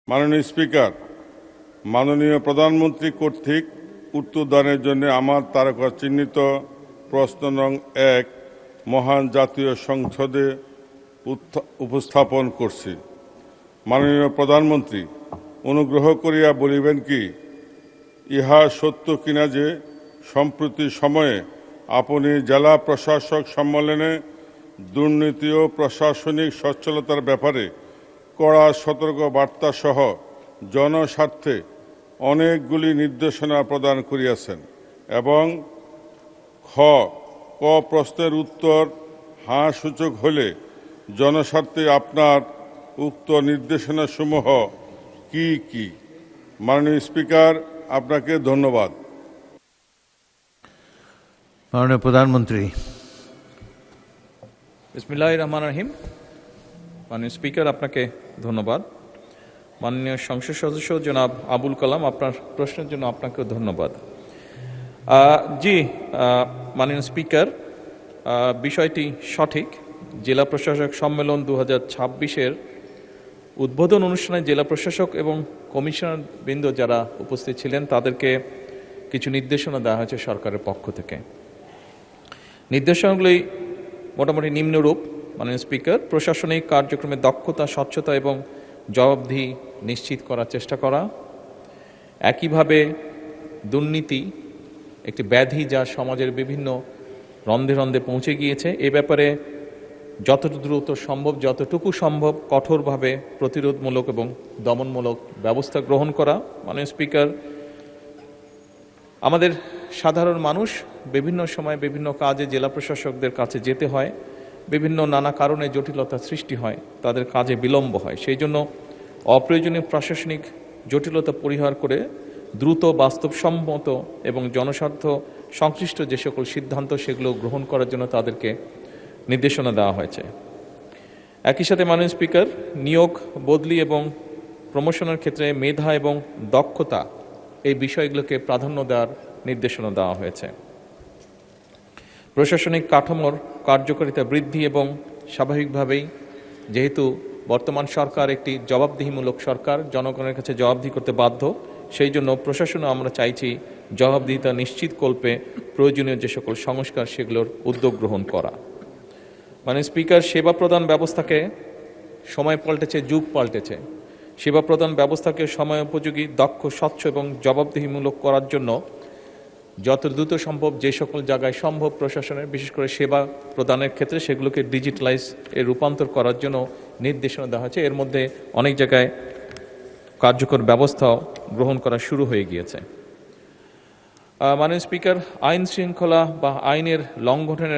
মাননীয় স্পিকার, মাননীয় প্রধানমন্ত্রী কর্তৃক উত্তরদানের জন্য আমার তারকা চিহ্নিত প্রশ্ন নং 1 মহান জাতীয় সংসদে উপস্থাপন করছি। মাননীয় প্রধানমন্ত্রী, অনুগ্রহ করিয়া বলিবেন কি, ইহা সত্য কিনা যে সম্প্রতি সময়ে আপনি জেলা প্রশাসক সম্মেলনে দুর্নীতি ও প্রশাসনিক সচ্ছলতার ব্যাপারে কড়া সতর্ক বার্তা সহ জনস্বার্থে অনেকগুলি নির্দেশনা প্রদান করিয়াছেন এবং ক প্রশ্নের উত্তর হাঁ সূচক হলে জনস্বার্থে আপনার উক্ত নির্দেশনাসমূহ কি কি? মাননীয় স্পিকার, আপনাকে ধন্যবাদ। মাননীয় প্রধানমন্ত্রী। বিসমিল্লাহির রহমানির রহিম। মাননীয় স্পিকার, আপনাকে ধন্যবাদ। মাননীয় সংসদ সদস্য জনাব আবুল কালাম, আপনার প্রশ্নের জন্য আপনাকেও ধন্যবাদ। মাননীয় স্পিকার, বিষয়টি সঠিক। জেলা প্রশাসক সম্মেলন 2026-এর উদ্বোধন অনুষ্ঠানে জেলা প্রশাসক এবং কমিশনার বৃন্দ যারা উপস্থিত ছিলেন তাদেরকে কিছু নির্দেশনা দেওয়া হয়েছে সরকারের পক্ষ থেকে। নির্দেশনাগুলি মোটামুটি নিম্নরূপ। মাননীয় স্পিকার, প্রশাসনিক কার্যক্রমে দক্ষতা, স্বচ্ছতা এবং জবাবদিহি নিশ্চিত করার চেষ্টা করা। একইভাবে দুর্নীতি একটি ব্যাধি যা সমাজের বিভিন্ন রন্ধে রন্ধে পৌঁছে গিয়েছে, এ ব্যাপারে যতটুকু দ্রুত সম্ভব, যতটুকু সম্ভব কঠোরভাবে প্রতিরোধমূলক এবং দমনমূলক ব্যবস্থা গ্রহণ করা। মাননীয় স্পিকার, আমাদের সাধারণ মানুষ বিভিন্ন সময় বিভিন্ন কাজে জেলা প্রশাসকদের কাছে যেতে হয়, বিভিন্ন নানা কারণে জটিলতা সৃষ্টি হয়, তাদের কাজে বিলম্ব হয়। সেই জন্য অপ্রয়োজনীয় প্রশাসনিক জটিলতা পরিহার করে দ্রুত, বাস্তবসম্মত এবং জনস্বার্থ সংশ্লিষ্ট যে সকল সিদ্ধান্ত সেগুলো গ্রহণ করার জন্য তাদেরকে নির্দেশনা দেওয়া হয়েছে। একই সাথে মাননীয় স্পিকার, নিয়োগ, বদলি এবং প্রমোশনের ক্ষেত্রে মেধা এবং দক্ষতা এই বিষয়গুলোকে প্রাধান্য দেওয়ার নির্দেশনা দেওয়া হয়েছে। প্রশাসনিক কাঠামোর কার্যকারিতা বৃদ্ধি এবং স্বাভাবিকভাবেই যেহেতু বর্তমান সরকার একটি জবাবদিহিমূলক সরকার, জনগণের কাছে জবাবদিহি করতে বাধ্য, সেই জন্য প্রশাসনও আমরা চাইছি জবাবদিহিতা নিশ্চিত কল্পে প্রয়োজনীয় যে সকল সংস্কার সেগুলোর উদ্যোগ গ্রহণ করা। মানে স্পিকার, সেবা প্রদান ব্যবস্থাকে সময় পাল্টেছে, যুগ পাল্টেছে। সেবা প্রদান ব্যবস্থাকে সময় উপযোগী, দক্ষ, স্বচ্ছ এবং জবাবদিহিমূলক করার জন্য যত দ্রুত সম্ভব যে সকল জায়গায় সম্ভব প্রশাসনের, বিশেষ করে সেবা প্রদানের ক্ষেত্রে সেগুলোকে ডিজিটালাইজ রূপান্তর করার জন্য নির্দেশনা দেওয়া হয়েছে। এর মধ্যে অনেক জায়গায় কার্যকর ব্যবস্থাও গ্রহণ করা শুরু হয়ে গিয়েছে। মাননীয় স্পিকার, আইন শৃঙ্খলা বা আইনের লঙ্ঘনের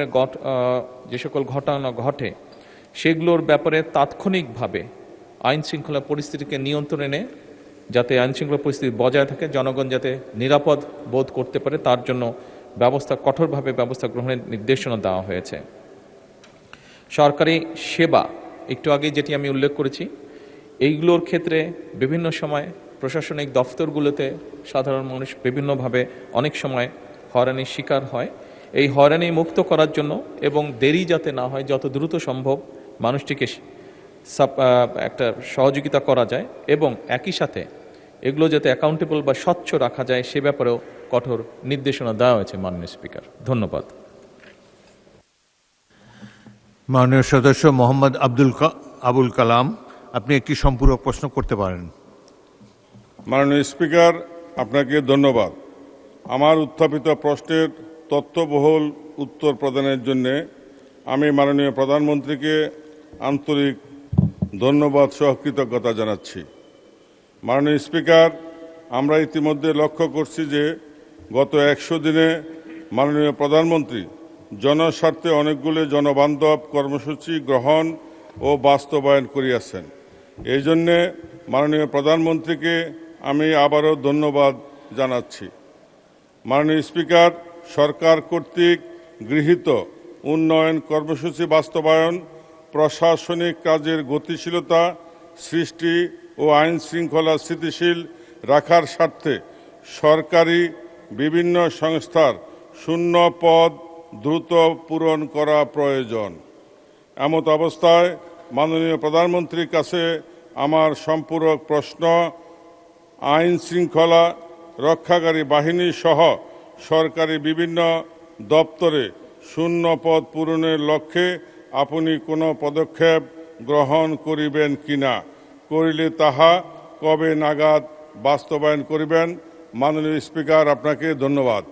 যে সকল ঘটনা ঘটে সেগুলোর ব্যাপারে তাৎক্ষণিকভাবে আইন শৃঙ্খলা পরিস্থিতিকে নিয়ন্ত্রণে এনে যাতে আইন শৃঙ্খলা পরিস্থিতি বজায় থাকে, জনগণ যাতে নিরাপদ বোধ করতে পারে তার জন্য কঠোরভাবে ব্যবস্থা গ্রহণের নির্দেশনা দেওয়া হয়েছে। সরকারি সেবা, একটু আগে যেটি আমি উল্লেখ করেছি, এইগুলোর ক্ষেত্রে বিভিন্ন সময় প্রশাসনিক দফতরগুলোতে সাধারণ মানুষ বিভিন্নভাবে অনেক সময় হয়রানির শিকার হয়। এই হয়রানি মুক্ত করার জন্য এবং দেরি যাতে না হয়, যত দ্রুত সম্ভব মানুষটিকে একটা সহযোগিতা করা যায় এবং একই সাথে এগুলো যাতে অ্যাকাউন্টেবল বা স্বচ্ছ রাখা যায় সে ব্যাপারেও কঠোর নির্দেশনা দেওয়া হয়েছে। মাননীয় স্পিকার, ধন্যবাদ। মাননীয় সদস্য মোহাম্মদ আবুল কালাম, আপনি একটি সম্পূরক প্রশ্ন করতে পারেন। মাননীয় স্পিকার, আপনাকে ধন্যবাদ। আমার উত্থাপিত প্রশ্নের তথ্যবহুল উত্তর প্রদানের জন্য আমি মাননীয় প্রধানমন্ত্রীকে আন্তরিক ধন্যবাদ সহ কৃতজ্ঞতা জানাচ্ছি। মাননীয় স্পিকার, আমরা ইতিমধ্যে লক্ষ্য করছি যে গত 100 দিনে মাননীয় প্রধানমন্ত্রী জনস্বার্থে অনেকগুলো জনবান্ধব কর্মসূচি গ্রহণ ও বাস্তবায়ন করিয়াছেন। এই জন্যে মাননীয় প্রধানমন্ত্রীকে আমি আবারও ধন্যবাদ জানাচ্ছি। মাননীয় স্পিকার, সরকার কর্তৃক গৃহীত উন্নয়ন কর্মসূচি বাস্তবায়ন, প্রশাসনিক কাজের গতিশীলতা সৃষ্টি ও আইন শৃঙ্খলা স্থিতিশীল রাখার স্বার্থে সরকারি বিভিন্ন সংস্থার শূন্য পদ দ্রুত পূরণ করা প্রয়োজন। এমত অবস্থায় মাননীয় প্রধানমন্ত্রীর কাছে আমার সম্পূরক প্রশ্ন আইন শৃঙ্খলা রক্ষাকারী বাহিনী সহ সরকারি বিভিন্ন দপ্তরে শূন্য পদ পূরণের লক্ষ্যে আপনি কোনো পদক্ষেপ গ্রহণ করিবেন কিনা, করিলে তাহা কবে নাগাদ বাস্তবায়ন করিবেন? মাননীয় স্পিকার, আপনাকে ধন্যবাদ।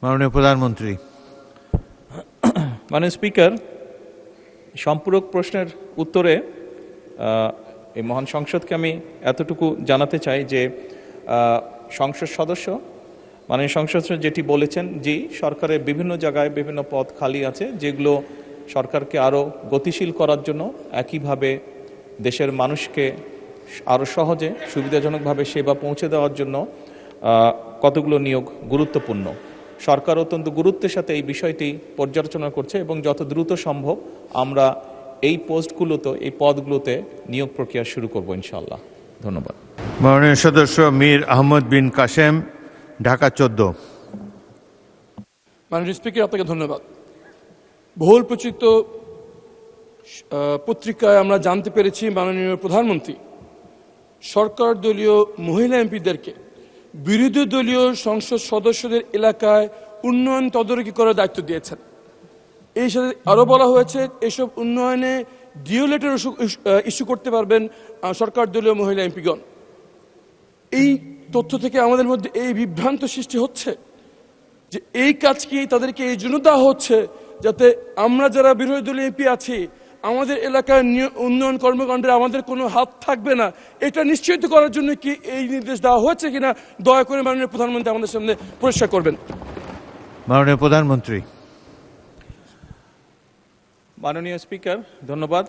মাননীয় প্রধানমন্ত্রী। মাননীয় স্পিকার, সম্পূরক প্রশ্নের উত্তরে এই মহান সংসদকে আমি এতটুকু জানাতে চাই যে সংসদ সদস্য মাননীয় সংসদ যেটি বলেছেন, জি, সরকারের বিভিন্ন জায়গায় বিভিন্ন পদ খালি আছে, যেগুলো সরকারকে আরও গতিশীল করার জন্য, একইভাবে দেশের মানুষকে আরও সহজে সুবিধাজনকভাবে সেবা পৌঁছে দেওয়ার জন্য কতগুলো নিয়োগ গুরুত্বপূর্ণ। সরকার অত্যন্ত গুরুত্বের সাথে এই বিষয়টি পর্যালোচনা করছে এবং যত দ্রুত সম্ভব আমরা এই পদগুলোতে নিয়োগ প্রক্রিয়া শুরু করব ইনশাআল্লাহ। ধন্যবাদ। মাননীয় সদস্য মীর আহমদ বিন কাসেম, ঢাকা 14। মাননীয় স্পিকার, আপনাকে ধন্যবাদ। বহুল প্রচিত পত্রিকায় আমরা জানতে পেরেছি মাননীয় প্রধানমন্ত্রী সরকার দলীয় মহিলা এমপিদেরকে বিরোধী দলীয় সংসদ সদস্যদের এলাকায় উন্নয়ন তদারকি করার দায়িত্ব দিয়েছেন। এই সাথে আরও বলা হয়েছে এসব উন্নয়নে ডিও লেটার ইস্যু করতে পারবেন সরকার দলীয় মহিলা এমপিগণ। এই তথ্য থেকে আমাদের মধ্যে এই বিভ্রান্ত সৃষ্টি হচ্ছে যে এই কাজ কি তাদেরকে এই জন্য দেওয়া হচ্ছে যাতে আমরা যারা বিরোধী দলীয় এমপি আছি আমাদের এলাকার উন্নয়ন কর্মকাণ্ডে আমাদের কোনো হাত থাকবে না, এটা নিশ্চিত করার জন্য কি এই নির্দেশ দেওয়া হয়েছে কিনা দয়া করে মাননীয় প্রধানমন্ত্রী আমাদের সামনে পরিষ্কার করবেন। মাননীয় প্রধানমন্ত্রী। মাননীয় স্পিকার, ধন্যবাদ।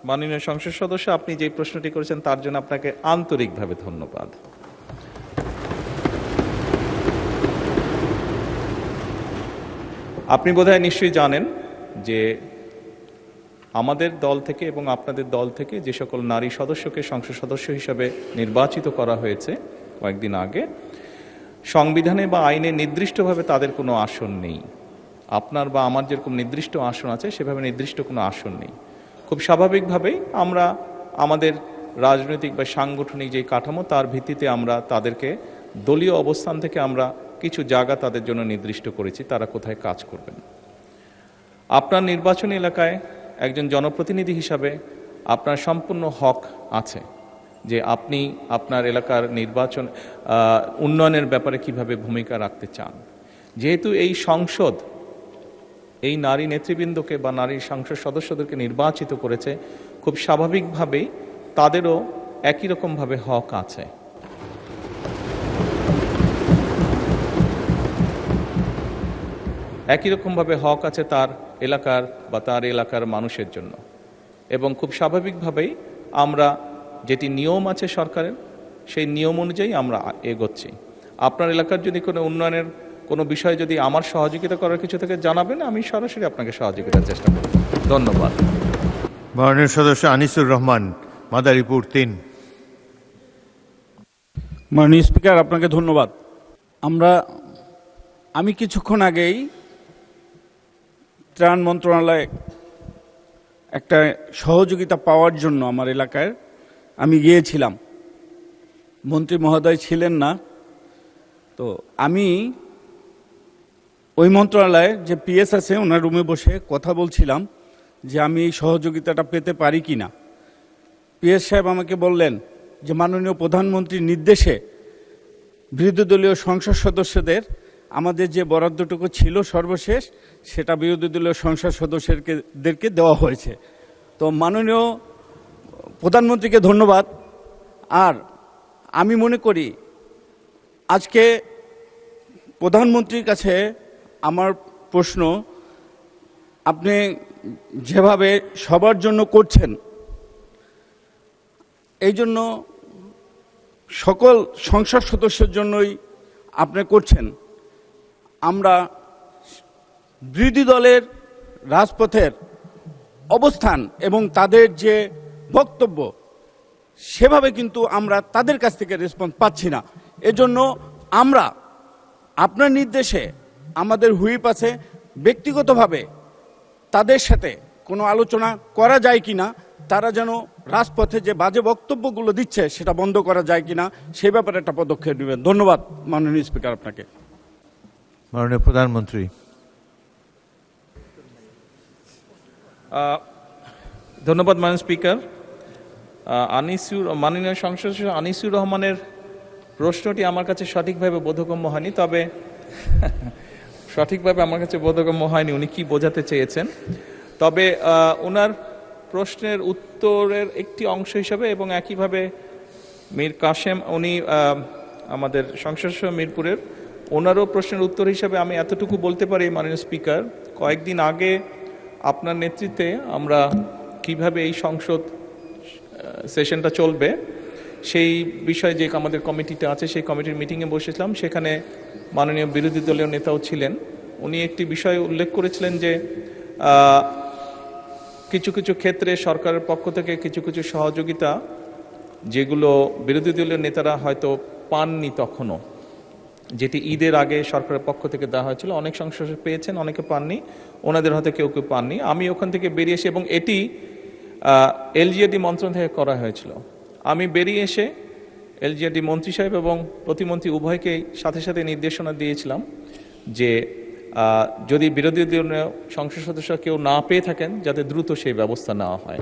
মাননীয় সংসদ সদস্য, আপনি যে প্রশ্নটি করেছেন তার জন্য আপনাকে আন্তরিকভাবে ধন্যবাদ। আপনি বোধহয় নিশ্চয়ই জানেন যে আমাদের দল থেকে এবং আপনাদের দল থেকে যে সকল নারী সদস্যকে সংসদ সদস্য হিসাবে নির্বাচিত করা হয়েছে কয়েকদিন আগে, সংবিধানে বা আইনে নির্দিষ্টভাবে তাদের কোনো আসন নেই। আপনার বা আমার যেরকম নির্দিষ্ট আসন আছে সেভাবে নির্দিষ্ট কোনো আসন নেই। খুব স্বাভাবিকভাবেই আমরা আমাদের রাজনৈতিক বা সাংগঠনিক যে কাঠামো তার ভিত্তিতে আমরা তাদেরকে দলীয় অবস্থান থেকে আমরা কিছু জায়গা তাদের জন্য নির্দিষ্ট করেছি, তারা কোথায় কাজ করবেন। আপনার নির্বাচনী এলাকায় একজন জনপ্রতিনিধি হিসাবে আপনার সম্পূর্ণ হক আছে যে আপনি আপনার এলাকার নির্বাচন উন্নয়নের ব্যাপারে কিভাবে ভূমিকা রাখতে চান। যেহেতু এই সংসদ এই নারী নেতৃবৃন্দকে বা নারী সংসদ সদস্যদেরকে নির্বাচিত করেছে, খুব স্বাভাবিকভাবেই তাদেরও একই রকমভাবে হক আছে। একই রকমভাবে হক আছে তার এলাকার বা তার এলাকার মানুষের জন্য। এবং খুব স্বাভাবিকভাবেই আমরা যেটি নিয়ম আছে সরকারের, সেই নিয়ম অনুযায়ী আমরা এগোচ্ছি। আপনার এলাকার যদি কোনো উন্নয়নের কোনো বিষয়ে যদি আমার সহযোগিতা করার কিছু থেকে জানাবেন, আমি সরাসরি আপনাকে সহযোগিতার চেষ্টা করব। ধন্যবাদ। মাননীয় সদস্য আনিসুর রহমান, মাদারীপুর 3। মাননীয় স্পিকার, আপনাকে ধন্যবাদ। আমি কিছুক্ষণ আগেই ত্রাণ মন্ত্রণালয়ে একটা সহযোগিতা পাওয়ার জন্য আমার এলাকায় আমি গিয়েছিলাম। মন্ত্রী মহোদয় ছিলেন না, তো আমি ওই মন্ত্রণালয়ে যে পিএস আছে ওনার রুমে বসে কথা বলছিলাম যে আমি এই সহযোগিতাটা পেতে পারি কি না। পিএস সাহেব আমাকে বললেন যে মাননীয় প্রধানমন্ত্রীর নির্দেশে বিরোধী দলীয় সংসদ সদস্যদের আমাদের যে বরাদ্দটুকু ছিল সর্বশেষ সেটা বিরোধী দলীয় সংসদ সদস্যদেরকে দেওয়া হয়েছে। তো মাননীয় প্রধানমন্ত্রীকে ধন্যবাদ। আর আমি মনে করি আজকে প্রধানমন্ত্রীর কাছে আমার প্রশ্ন, আপনি যেভাবে সবার জন্য করছেন এই জন্য সকল সংসদ সদস্যের জন্যই আপনি করছেন। আমরা বিরোধী দলের রাজপথের অবস্থান এবং তাদের যে বক্তব্য সেভাবে কিন্তু আমরা তাদের কাছ থেকে রেসপন্স পাচ্ছি না। এজন্য আমরা আপনার নির্দেশে আমাদের হুইপ আছে, ব্যক্তিগতভাবে তাদের সাথে কোনো আলোচনা করা যায় কি না তারা যেন রাজপথে যে বাজে বক্তব্যগুলো দিচ্ছে সেটা বন্ধ করা যায় কিনা সেই ব্যাপারে একটা পদক্ষেপ নেবেন। ধন্যবাদ মাননীয় স্পিকার আপনাকে। মাননীয় প্রধানমন্ত্রী। ধন্যবাদ মাননীয় স্পিকার। মাননীয় সংসদ সদস্য আনিসুর রহমানের প্রশ্নটি আমার কাছে সঠিকভাবে বোধগম্য হয়নি, তবে সঠিকভাবে আমার কাছে বোধগম্য হয়নি উনি কি বোঝাতে চেয়েছেন। তবে ওনার প্রশ্নের উত্তরের একটি অংশ হিসাবে এবং একইভাবে মীর কাশেম উনি আমাদের সংসদ সদস্য মিরপুরের, ওনারও প্রশ্নের উত্তর হিসাবে আমি এতটুকু বলতে পারি মাননীয় স্পিকার, কয়েকদিন আগে আপনার নেতৃত্বে আমরা কিভাবে এই সংসদ সেশনটা চলবে সেই বিষয়ে যে আমাদের কমিটিটা আছে সেই কমিটির মিটিংয়ে বসেছিলাম, সেখানে মাননীয় বিরোধী দলীয় নেতাও ছিলেন। উনি একটি বিষয় উল্লেখ করেছিলেন যে কিছু কিছু ক্ষেত্রে সরকারের পক্ষ থেকে কিছু কিছু সহযোগিতা যেগুলো বিরোধী দলীয় নেতারা হয়তো পাননি তখনও, যেটি ঈদের আগে সরকারের পক্ষ থেকে দেওয়া হয়েছিল, অনেক সংসদ পেয়েছেন, অনেকে পাননি, ওনাদের হয়তো কেউ কেউ পাননি। আমি ওখান থেকে বেরিয়ে এসে, এবং এটি এলজিআরডি মন্ত্রণালয় থেকে করা হয়েছিল, আমি বেরিয়ে এসে এলজিআরডি মন্ত্রী সাহেব এবং প্রতিমন্ত্রী উভয়কেই সাথে সাথে নির্দেশনা দিয়েছিলাম যে যদি বিরোধী দলীয় সংসদ সদস্য কেউ না পেয়ে থাকেন যাতে দ্রুত সেই ব্যবস্থা নেওয়া হয়।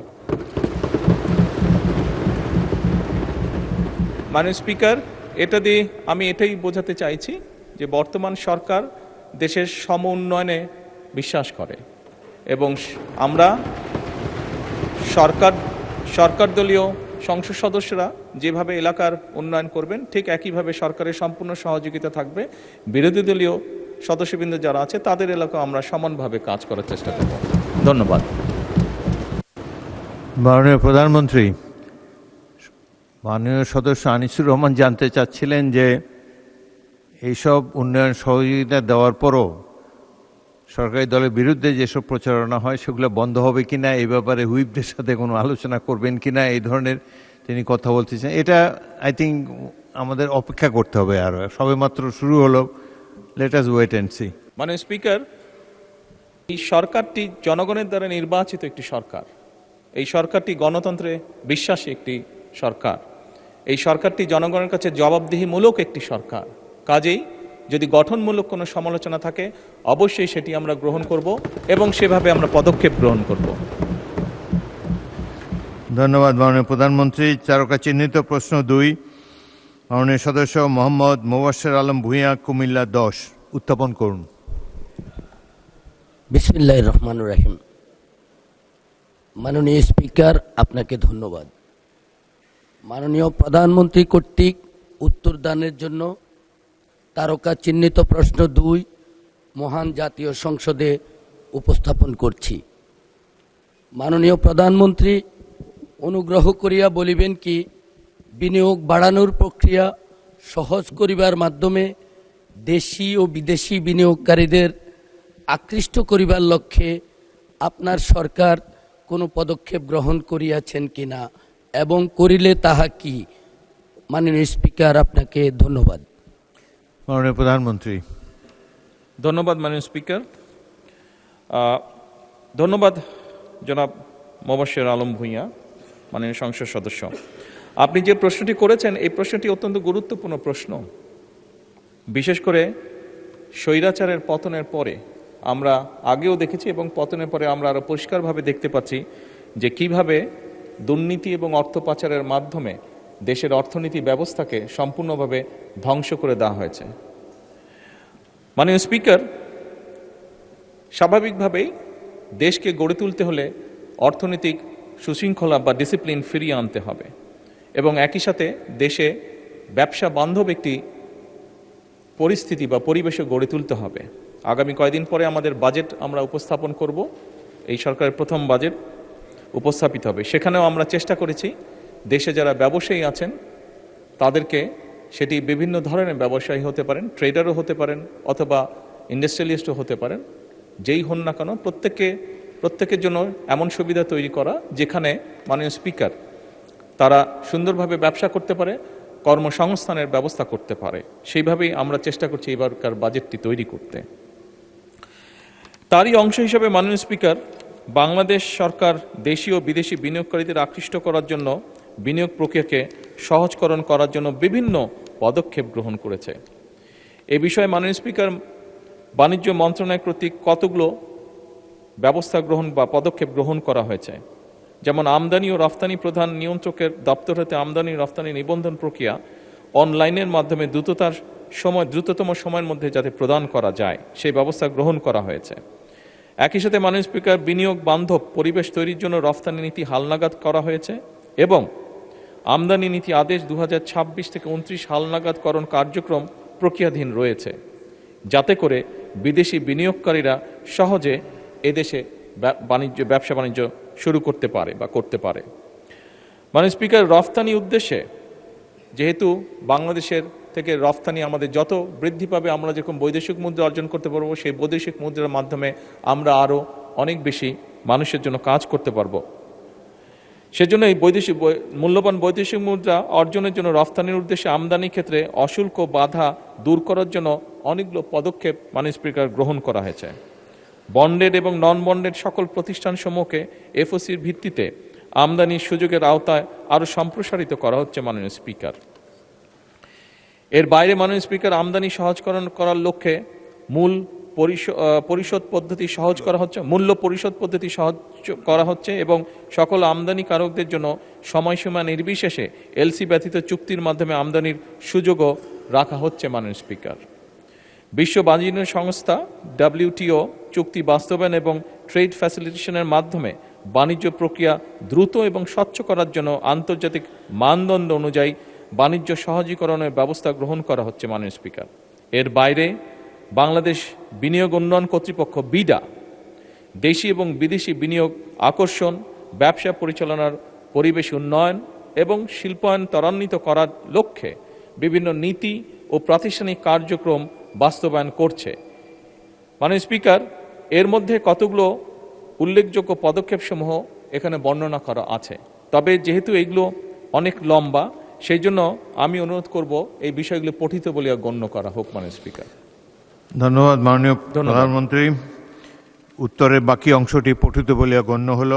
মাননীয় স্পিকার, এটা দিয়ে আমি এটাই বোঝাতে চাইছি যে বর্তমান সরকার দেশের সম উন্নয়নে বিশ্বাস করে এবং আমরা সরকার দলীয় সংসদ সদস্যরা যেভাবে এলাকার উন্নয়ন করবেন ঠিক একইভাবে সরকারের সম্পূর্ণ সহযোগিতা থাকবে। বিরোধী দলীয় সদস্যবৃন্দ যারা আছে তাদের এলাকা আমরা সমানভাবে কাজ করার চেষ্টা করব। ধন্যবাদ। মাননীয় প্রধানমন্ত্রী, মাননীয় সদস্য আনিসুর রহমান জানতে চাচ্ছিলেন যে এইসব উন্নয়ন সহযোগিতা দেওয়ার পরও সরকারি দলের বিরুদ্ধে যেসব প্রচারণা হয় সেগুলো বন্ধ হবে কিনা, এই ব্যাপারে হুইপদের সাথে কোনো আলোচনা করবেন কিনা, এই ধরনের তিনি কথা বলতেছেন। এটা আই থিঙ্ক আমাদের অপেক্ষা করতে হবে, আর সবেমাত্র শুরু হলো, let us wait and see. মাননীয় স্পিকার, এই সরকারটি জনগণের দ্বারা নির্বাচিত একটি সরকার, এই সরকারটি গণতন্ত্রে বিশ্বাসী একটি সরকার, এই সরকারটি জনগণের কাছে জবাবদিহিমূলক একটি সরকার। কাজেই যদি গঠনমূলক কোনো সমালোচনা থাকে অবশ্যই সেটি আমরা গ্রহণ করব এবং সেভাবে আমরা পদক্ষেপ গ্রহণ করব। ধন্যবাদ মাননীয় প্রধানমন্ত্রী। চারকা চিহ্নিত প্রশ্ন 2, মাননীয় সদস্য মোহাম্মদ মোবাশ্বের আলম ভূঁইয়া, কুমিল্লা 10, উত্থাপন করুন। বিসমিল্লাহির রহমানির রহিম। মাননীয় স্পিকার, আপনাকে ধন্যবাদ। মাননীয় প্রধানমন্ত্রী কর্তৃক উত্তরদানের জন্য তারকা চিহ্নিত প্রশ্ন 2 মহান জাতীয় সংসদে উপস্থাপন করছি। মাননীয় প্রধানমন্ত্রী, অনুগ্রহ করিয়া বলিবেন কি বিনিয়োগ বাড়ানোর প্রক্রিয়া সহজ করিবার মাধ্যমে দেশি ও বিদেশি বিনিয়োগকারীদের আকৃষ্ট করিবার লক্ষ্যে আপনার সরকার কোনো পদক্ষেপ গ্রহণ করিয়াছেন কিনা এবং করিলে তাহা কি? মাননীয় স্পিকার, আপনাকে ধন্যবাদ। মাননীয় প্রধানমন্ত্রী। ধন্যবাদ মাননীয় স্পিকার। ধন্যবাদ জনাব মোবাশ্বের আলম ভূঁইয়া, মাননীয় সংসদ সদস্য। আপনি যে প্রশ্নটি করেছেন এই প্রশ্নটি অত্যন্ত গুরুত্বপূর্ণ প্রশ্ন। বিশেষ করে স্বৈরাচারের পতনের পরে আমরা আগেও দেখেছি এবং পতনের পরে আমরা আরও পরিষ্কারভাবে দেখতে পাচ্ছি যে কিভাবে দুর্নীতি এবং অর্থ পাচারের মাধ্যমে দেশের অর্থনীতি ব্যবস্থাকে সম্পূর্ণভাবে ধ্বংস করে দেওয়া হয়েছে। মাননীয় স্পিকার, স্বাভাবিকভাবেই দেশকে গড়ে তুলতে হলে অর্থনৈতিক সুশৃঙ্খলা বা ডিসিপ্লিন ফিরিয়ে আনতে হবে এবং একই সাথে দেশে ব্যবসা বান্ধব একটি পরিস্থিতি বা পরিবেশও গড়ে তুলতে হবে। আগামী কয়েকদিন পরে আমাদের বাজেট আমরা উপস্থাপন করব, এই সরকারের প্রথম বাজেট উপস্থাপিত হবে। সেখানেও আমরা চেষ্টা করেছি দেশে যারা ব্যবসায়ী আছেন তাদেরকে, সেটি বিভিন্ন ধরনের ব্যবসায়ী হতে পারেন, ট্রেডারও হতে পারেন অথবা ইন্ডাস্ট্রিয়ালিস্টও হতে পারেন, যেই হন না কেন প্রত্যেকের জন্য এমন সুবিধা তৈরি করা যেখানে মাননীয় স্পিকার তারা সুন্দরভাবে ব্যবসা করতে পারে, কর্মসংস্থানের ব্যবস্থা করতে পারে। সেইভাবেই আমরা চেষ্টা করছি এবারকার বাজেটটি তৈরি করতে। তারই অংশ হিসাবে মাননীয় স্পিকার বাংলাদেশ সরকার দেশীয় ও বিদেশি বিনিয়োগকারীদের আকৃষ্ট করার জন্য বিনিয়োগ প্রক্রিয়াকে সহজকরণ করার জন্য বিভিন্ন পদক্ষেপ গ্রহণ করেছে। এ বিষয়ে মাননীয় স্পিকার বাণিজ্য মন্ত্রণালয় কর্তৃক কতগুলো ব্যবস্থা গ্রহণ বা পদক্ষেপ গ্রহণ করা হয়েছে। যেমন আমদানি ও রফতানি প্রধান নিয়ন্ত্রকের দপ্তর হতে আমদানি রফতানি নিবন্ধন প্রক্রিয়া অনলাইনের মাধ্যমে দ্রুততম সময়ের মধ্যে যাতে প্রদান করা যায় সেই ব্যবস্থা গ্রহণ করা হয়েছে। একই সাথে মাননীয় স্পিকার বিনিয়োগ বান্ধব পরিবেশ তৈরির জন্য রফতানি নীতি হালনাগাদ করা হয়েছে এবং আমদানি নীতি আদেশ 2026 থেকে 29 হালনাগাদকরণ কার্যক্রম প্রক্রিয়াধীন রয়েছে, যাতে করে বিদেশি বিনিয়োগকারীরা সহজে এদেশে ব্যবসা বাণিজ্য শুরু করতে পারে বা করতে পারে। মাননীয় স্পিকার রফতানি উদ্দেশ্যে যেহেতু বাংলাদেশের থেকে রফতানি আমাদের যত বৃদ্ধি পাবে, আমরা যেরকম বৈদেশিক মুদ্রা অর্জন করতে পারবো, সেই বৈদেশিক মুদ্রার মাধ্যমে আমরা আরও অনেক বেশি মানুষের জন্য কাজ করতে পারবো। সেজন্য এই মূল্যবান বৈদেশিক মুদ্রা অর্জনের জন্য রফতানির উদ্দেশ্যে আমদানির ক্ষেত্রে অশুল্ক বাধা দূর করার জন্য অনেকগুলো পদক্ষেপ মাননীয় স্পিকার গ্রহণ করা হয়েছে। বন্ডেড এবং নন বন্ডেড সকল প্রতিষ্ঠানসমূহকে এফওসির ভিত্তিতে আমদানির সুযোগের আওতায় আরও সম্প্রসারিত করা হচ্ছে মাননীয় স্পিকার। এর বাইরে মাননীয় স্পিকার আমদানি সহজকরণ করার লক্ষ্যে মূল্য পরিশোধ পদ্ধতি সহজ করা হচ্ছে এবং সকল আমদানিকারকদের জন্য সময়সীমা নির্বিশেষে এলসি ব্যতীত চুক্তির মাধ্যমে আমদানির সুযোগও রাখা হচ্ছে মাননীয় স্পিকার। বিশ্ব বাণিজ্য সংস্থা WTO চুক্তি বাস্তবায়ন এবং ট্রেড ফ্যাসিলিটেশনের মাধ্যমে বাণিজ্য প্রক্রিয়া দ্রুত এবং স্বচ্ছ করার জন্য আন্তর্জাতিক মানদণ্ড অনুযায়ী বাণিজ্য সহজীকরণের ব্যবস্থা গ্রহণ করা হচ্ছে মাননীয় স্পিকার। এর বাইরে বাংলাদেশ বিনিয়োগ উন্নয়ন কর্তৃপক্ষ বিডা দেশি এবং বিদেশি বিনিয়োগ আকর্ষণ, ব্যবসা পরিচালনার পরিবেশ উন্নয়ন এবং শিল্পায়ন ত্বরান্বিত করার লক্ষ্যে বিভিন্ন নীতি ও প্রাতিষ্ঠানিক কার্যক্রম বাস্তবায়ন করছে। মাননীয় স্পিকার, এর মধ্যে কতগুলো উল্লেখযোগ্য পদক্ষেপসমূহ এখানে বর্ণনা করা আছে, তবে যেহেতু এগুলো অনেক লম্বা, সেই জন্য আমি অনুরোধ করব এই বিষয়গুলো পঠিত বলিয়া গণ্য করা হোক মাননীয় স্পিকার। ধন্যবাদ মাননীয় প্রধানমন্ত্রী। উত্তরের বাকি অংশটি পঠিত বলিয়া গণ্য হল।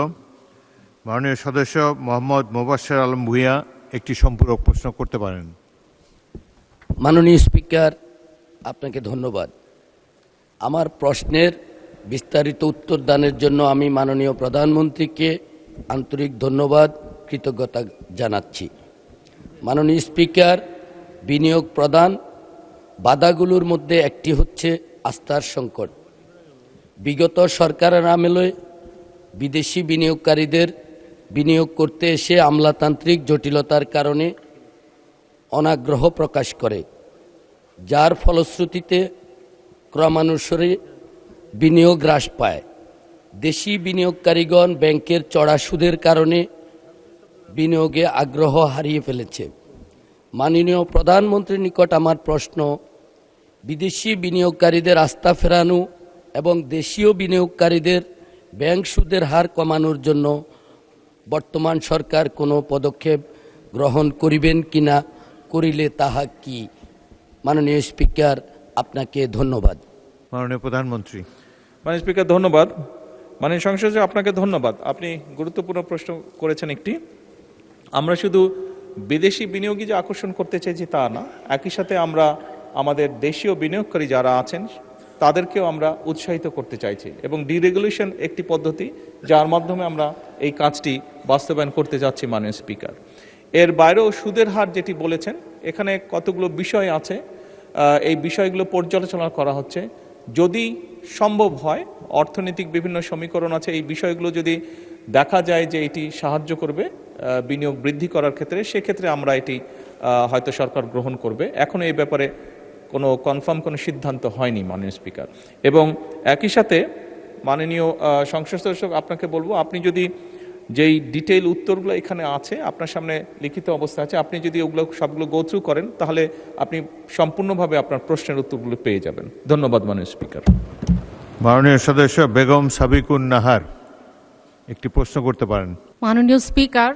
মাননীয় সদস্য মোহাম্মদ মোবাশ্বের আলম ভূঁইয়া একটি সম্পূরক প্রশ্ন করতে পারেন। মাননীয় স্পিকার, আপনাকে ধন্যবাদ। আমার প্রশ্নের বিস্তারিত উত্তর দানের জন্য আমি মাননীয় প্রধানমন্ত্রীকে আন্তরিক ধন্যবাদ, কৃতজ্ঞতা জানাচ্ছি। মাননীয় স্পিকার, বিনিয়োগ প্রদান বাধাগুলোর মধ্যে একটি হচ্ছে আস্থার সংকট। বিগত সরকারের আমলে বিদেশি বিনিয়োগকারীদের বিনিয়োগ করতে এসে আমলাতান্ত্রিক জটিলতার কারণে অনাগ্রহ প্রকাশ করে, যার ফলশ্রুতিতে ক্রমানুসারে বিনিয়োগ হ্রাস পায়। দেশি বিনিয়োগকারীগণ ব্যাংকের চড়া সুদের কারণে বিনিয়োগে আগ্রহ হারিয়ে ফেলেছে। মাননীয় প্রধানমন্ত্রীর নিকট আমার প্রশ্ন, বিদেশি বিনিয়োগকারীদের আস্থা ফেরানো এবং দেশীয় বিনিয়োগকারীদের ব্যাংক সুদের হার কমানোর জন্য বর্তমান সরকার কোনো পদক্ষেপ গ্রহণ করিবেন কিনা, করিলে তাহা কি? মাননীয় স্পিকার, আপনাকে ধন্যবাদ। মাননীয় প্রধানমন্ত্রী। মাননীয় স্পিকার, ধন্যবাদ। মাননীয় সংসদ, আপনাকে ধন্যবাদ। আপনি গুরুত্বপূর্ণ প্রশ্ন করেছেন একটি। আমরা শুধু বিদেশি বিনিয়োগী যে আকর্ষণ করতে চাইছি তা না, একই সাথে আমরা আমাদের দেশীয় বিনিয়োগকারী যারা আছেন তাদেরকেও আমরা উৎসাহিত করতে চাইছি এবং ডিরেগুলেশন একটি পদ্ধতি যার মাধ্যমে আমরা এই কাজটি বাস্তবায়ন করতে যাচ্ছি মাননীয় স্পিকার। এর বাইরেও সুদের হার যেটি বলেছেন, এখানে কতগুলো বিষয় আছে, এই বিষয়গুলো পর্যালোচনা করা হচ্ছে। যদি সম্ভব হয়, অর্থনৈতিক বিভিন্ন সমীকরণ আছে, এই বিষয়গুলো যদি দেখা যায় যে এটি সাহায্য করবে বিনিয়োগ বৃদ্ধি করার ক্ষেত্রে, সেক্ষেত্রে আমরা এটি হয়তো সরকার গ্রহণ করবে। এখনো এই ব্যাপারে কোনো কনফার্ম কোনো সিদ্ধান্ত হয়নি মাননীয় স্পিকার। এবং একই সাথে মাননীয় সংসদ সদস্য, আপনাকে বলবো, আপনি যদি যেই ডিটেইল উত্তরগুলো এখানে আছে আপনার সামনে লিখিত অবস্থা আছে, আপনি যদি ওগুলো সবগুলো গো থ্রু করেন তাহলে আপনি সম্পূর্ণভাবে আপনার প্রশ্নের উত্তরগুলো পেয়ে যাবেন। ধন্যবাদ মাননীয় স্পিকার। মাননীয় সদস্য বেগম সাবিকুন নাহার একটি প্রশ্ন করতে পারেন। মাননীয় স্পিকার,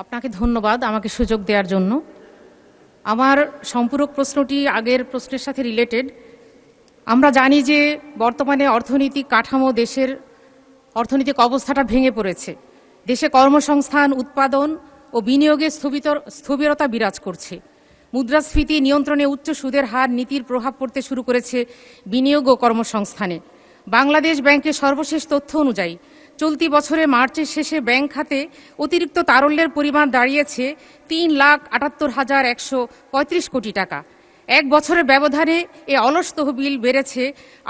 আপনাকে ধন্যবাদ আমাকে সুযোগ দেওয়ার জন্য। আমার সম্পূরক প্রশ্নটি আগের প্রশ্নের সাথে রিলেটেড। আমরা জানি যে বর্তমানে অর্থনৈতিক কাঠামো দেশের অর্থনৈতিক অবস্থাটা ভেঙে পড়েছে। দেশে কর্মসংস্থান, উৎপাদন ও বিনিয়োগে স্থবিরতা বিরাজ করছে। মুদ্রাস্ফীতি নিয়ন্ত্রণে উচ্চ সুদের হার নীতির প্রভাব পড়তে শুরু করেছে বিনিয়োগ ও কর্মসংস্থানে। বাংলাদেশ ব্যাংকের সর্বশেষ তথ্য অনুযায়ী চলতি বছরে মার্চের শেষে ব্যাংক খাতে অতিরিক্ত তারল্যের পরিমাণ দাঁড়িয়েছে 3,78,135 কোটি টাকা। এক বছরের ব্যবধানে এ অলস তহবিল বেড়েছে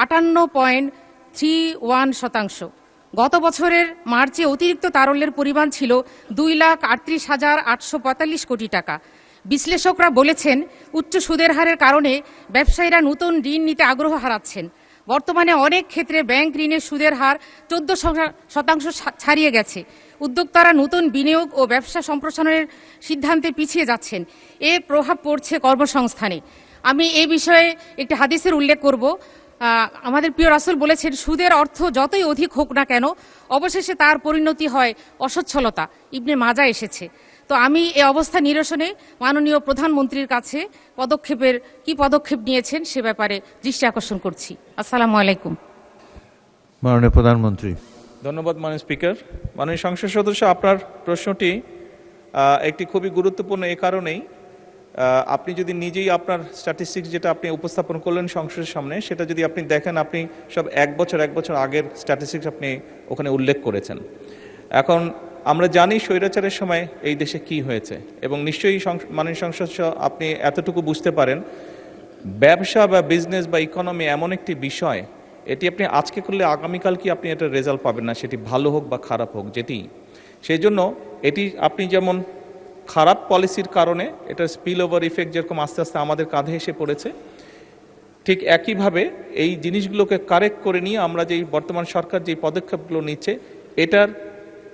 58.31%। গত বছরের মার্চে অতিরিক্ত তারল্যের পরিমাণ ছিল 2,38,845 কোটি টাকা। বিশ্লেষকরা বলেছেন, উচ্চ সুদের হারের কারণে ব্যবসায়ীরা নতুন ঋণ নিতে আগ্রহ হারাচ্ছেন। বর্তমানে অনেক ক্ষেত্রে ব্যাংক ঋণের সুদের হার 14% ছাড়িয়ে গেছে। উদ্যোক্তারা নতুন বিনিয়োগ ও ব্যবসা সম্প্রসারণের সিদ্ধান্তে পিছিয়ে যাচ্ছেন। এর প্রভাব পড়ছে কর্মসংস্থানে। আমি এই বিষয়ে একটি হাদিসের উল্লেখ করব। আমাদের প্রিয় রাসূল বলেছেন, সুদের অর্থ যতই অধিক হোক না কেন, অবশেষে তার পরিণতি হয় অসচ্ছলতা। ইবনে মাজা এসেছে। তো আমি এই অবস্থা নিরসনে মাননীয় প্রধানমন্ত্রীর কাছে কি পদক্ষেপ নিয়েছেন সে ব্যাপারে দৃষ্টি আকর্ষণ করছি। আসসালামু আলাইকুম। মাননীয় প্রধানমন্ত্রী। ধন্যবাদ মাননীয় স্পিকার। মাননীয় সংসদ সদস্য, আপনার প্রশ্নটি একটি খুবই গুরুত্বপূর্ণ এই কারণেই, আপনি যদি নিজেই আপনার স্ট্যাটিস্টিক্স যেটা আপনি উপস্থাপন করলেন সংসদের সামনে, সেটা যদি আপনি দেখেন, আপনি সব এক বছর আগের স্ট্যাটিস্টিক্স আপনি ওখানে উল্লেখ করেছেন। এখন আমরা জানি স্বৈরাচারের সময় এই দেশে কি হয়েছে, এবং নিশ্চয়ই মাননীয় সংসদ আপনি এতটুকু বুঝতে পারেন, ব্যবসা বা বিজনেস বা ইকোনমি এমন একটি বিষয়, এটি আপনি আজকে করলে আগামীকাল কি আপনি এটার রেজাল্ট পাবেন না, সেটি ভালো হোক বা খারাপ হোক যেটি। সেই জন্য এটি আপনি যেমন খারাপ পলিসির কারণে এটার স্পিল ওভার ইফেক্ট যেরকম আস্তে আস্তে আমাদের কাঁধে এসে পড়েছে, ঠিক একইভাবে এই জিনিসগুলোকে কারেক্ট করে নিয়ে আমরা যেই বর্তমান সরকার যেই পদক্ষেপগুলো নিচ্ছে, এটার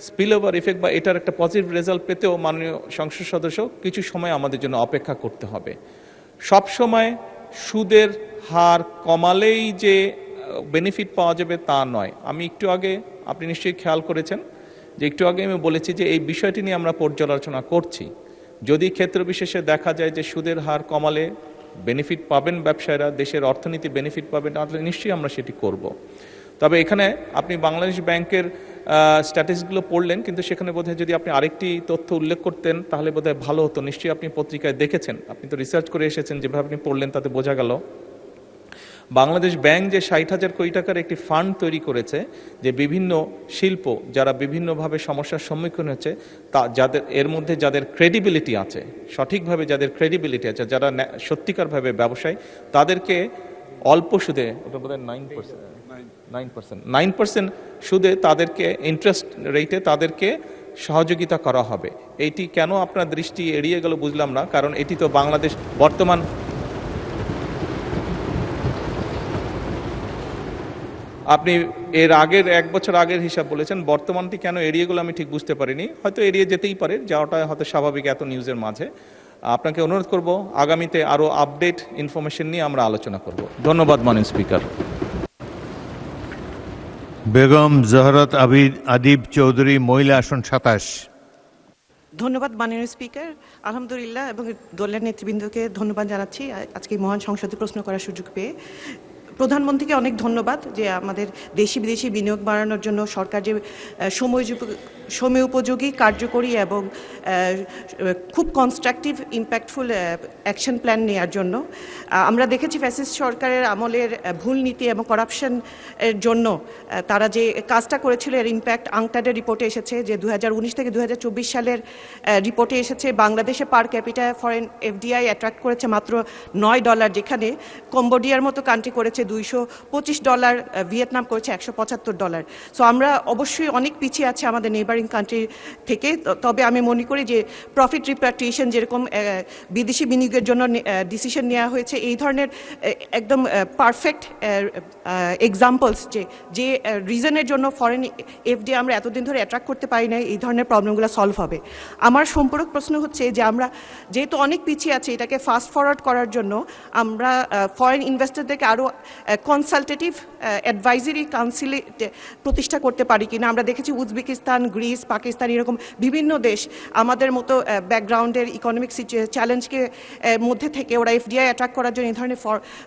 স্পিল ওভার ইফেক্ট বা এটার একটা পজিটিভ রেজাল্ট পেতেও মাননীয় সংসদ সদস্য কিছু সময় আমাদের জন্য অপেক্ষা করতে হবে। সব সময় সুদের হার কমালেই যে বেনিফিট পাওয়া যাবে তা নয়। আমি একটু আগে, আপনি নিশ্চয়ই খেয়াল করেছেন যে একটু আগে আমি বলেছি যে এই বিষয়টি নিয়ে আমরা পর্যালোচনা করছি। যদি ক্ষেত্র বিশেষে দেখা যায় যে সুদের হার কমালে বেনিফিট পাবেন ব্যবসায়ীরা, দেশের অর্থনীতি বেনিফিট পাবেন, তাহলে নিশ্চয়ই আমরা সেটি করব। তবে এখানে আপনি বাংলাদেশ ব্যাংকের স্ট্যাটিস্টিক্সগুলো পড়লেন, কিন্তু সেখানে বোধহয় যদি আপনি আরেকটি তথ্য উল্লেখ করতেন তাহলে বোধহয় ভালো হতো। নিশ্চয়ই আপনি পত্রিকায় দেখেছেন, আপনি তো রিসার্চ করে এসেছেন, যেভাবে আপনি পড়লেন তাতে বোঝা গেল বাংলাদেশ ব্যাংক যে 60,000 কোটি টাকার একটি ফান্ড তৈরি করেছে, যে বিভিন্ন শিল্প যারা বিভিন্নভাবে সমস্যার সম্মুখীন হচ্ছে, তা যাদের এর মধ্যে যাদের ক্রেডিবিলিটি আছে, সঠিকভাবে যাদের ক্রেডিবিলিটি আছে, যারা সত্যিকারভাবে ব্যবসায়ী, তাদেরকে অল্প সুদে, ওটা বোধহয় 9% সুদে তাদেরকে ইন্টারেস্ট রেটে তাদেরকে সহযোগিতা করা হবে। এইটি কেন আপনার দৃষ্টি এড়িয়ে গেল বুঝলাম না, কারণ এটি তো বাংলাদেশ বর্তমান, আপনি এর আগের এক বছর আগের হিসাব বলেছেন, বর্তমানটি কেন এড়িয়ে গেল আমি ঠিক বুঝতে পারিনি। হয়তো এড়িয়ে যেতেই পারে, যাওয়াটা হয়তো স্বাভাবিক এত নিউজের মাঝে। আপনাকে অনুরোধ করব আগামীতে আরও আপডেট ইনফরমেশন নিয়ে আমরা আলোচনা করব। ধন্যবাদ মাননীয় স্পিকার। বেগম জহরত আদিব চৌধুরী, মহিলা আসন 27। ধন্যবাদ মাননীয় স্পিকার। আলহামদুলিল্লাহ, এবং দলের নেতৃবৃন্দকে ধন্যবাদ জানাচ্ছি আজকে মহান সংসদে প্রশ্ন করার সুযোগ পেয়ে। প্রধানমন্ত্রীকে অনেক ধন্যবাদ যে আমাদের দেশি বিদেশি বিনিয়োগ বাড়ানোর জন্য সরকার যে সময়োপযোগী, কার্যকরী এবং খুব কনস্ট্রাকটিভ ইম্প্যাক্টফুল অ্যাকশন প্ল্যান নেওয়ার জন্য। আমরা দেখেছি ফ্যাসিস্ট সরকারের আমলের ভুল নীতি এবং করাপশন এর জন্য তারা যে কাজটা করেছিল এর ইম্প্যাক্ট আংটাডের রিপোর্টে এসেছে, যে 2019 থেকে 2024 সালের রিপোর্টে এসেছে বাংলাদেশে পার ক্যাপিটা ফরেন এফডিআই অ্যাট্রাক্ট করেছে মাত্র $9, যেখানে কম্বোডিয়ার মতো কান্ট্রি করেছে $225, ভিয়েতনাম করেছে $175। সো আমরা অবশ্যই অনেক পিছিয়ে আছে আমাদের নেইবারিং কান্ট্রি থেকে। তবে আমি মনে করি যে প্রফিট রিপ্যাট্রিয়েশন যেরকম বিদেশি বিনিয়োগের জন্য ডিসিশন নেওয়া হয়েছে, এই ধরনের একদম পারফেক্ট এক্সাম্পলস যে রিজনের জন্য ফরেন এফডিআই আমরা এতদিন ধরে অ্যাট্রাক্ট করতে পারি না, এই ধরনের প্রবলেমগুলো সলভ হবে। আমার সম্পূরক প্রশ্ন হচ্ছে যে আমরা যেহেতু অনেক পিছিয়ে আছি, এটাকে ফাস্ট ফরওয়ার্ড করার জন্য আমরা ফরেন ইনভেস্টরদেরকে আরও কনসালটেটিভ অ্যাডভাইজারি কাউন্সিল প্রতিষ্ঠা করতে পারি কিনা। আমরা দেখেছি উজবেকিস্তান, গ্রিস গ্রিস, পাকিস্তান, এরকম বিভিন্ন দেশ আমাদের মতো ব্যাকগ্রাউন্ডের ইকোনমিক চ্যালেঞ্জকে মধ্যে থেকে ওরা এফডিআই অ্যাট্রাক্ট করার জন্য এই ধরনের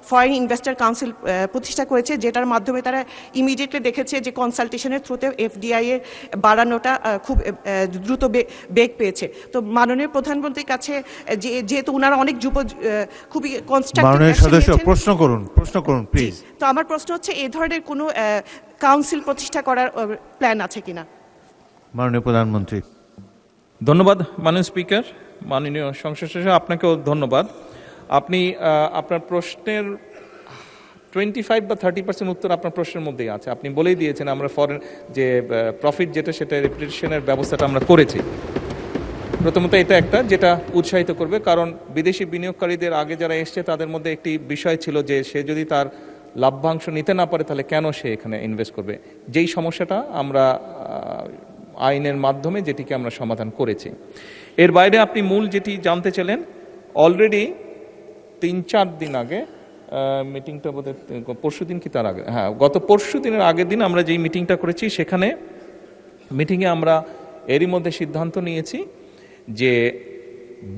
ফরেন ইনভেস্টর কাউন্সিল প্রতিষ্ঠা করেছে, যেটার মাধ্যমে তারা ইমিডিয়েটলি দেখেছে যে কনসালটেশনের থ্রুতে এফডিআই এর বাড়ানোটা খুব দ্রুত বেগ পেয়েছে। তো মাননীয় প্রধানমন্ত্রীর কাছে যেহেতু ওনারা অনেক খুবই মাননীয় সদস্য প্রশ্ন করুন প্লিজ। তো আমার প্রশ্ন হচ্ছে এই ধরনের কোনো কাউন্সিল প্রতিষ্ঠা করার প্ল্যান আছে কিনা? মাননীয় প্রধানমন্ত্রী। ধন্যবাদ মাননীয় স্পিকার। মাননীয় সংসদ সদস্য, আপনাকেও ধন্যবাদ। আপনি আপনার প্রশ্নের 25 বা 30% উত্তর আপনার প্রশ্নের মধ্যেই আছে। আপনি বলেই দিয়েছেন আমরা ফরেন যে প্রফিট যেটা সেটা রিপ্রেজেন্টেশনের ব্যবস্থাটা আমরা করেছি। প্রথমত এটা একটা যেটা উৎসাহিত করবে, কারণ বিদেশি বিনিয়োগকারীদের আগে যারা এসছে তাদের মধ্যে একটি বিষয় ছিল যে সে যদি তার লাভ্যাংশ নিতে না পারে তাহলে কেন সে এখানে ইনভেস্ট করবে। যেই সমস্যাটা আমরা আইনের মাধ্যমে যেটিকে আমরা সমাধান করেছি। এর বাইরে আপনি মূল যেটি জানতে চাইলেন, অলরেডি 3-4 দিন আগে মিটিংটা বোধহয় পরশু দিন কি তার আগে, হ্যাঁ গত পরশু দিনের আগের দিন আমরা যেই মিটিংটা করেছি সেখানে মিটিংয়ে আমরা এরই মধ্যে সিদ্ধান্ত নিয়েছি যে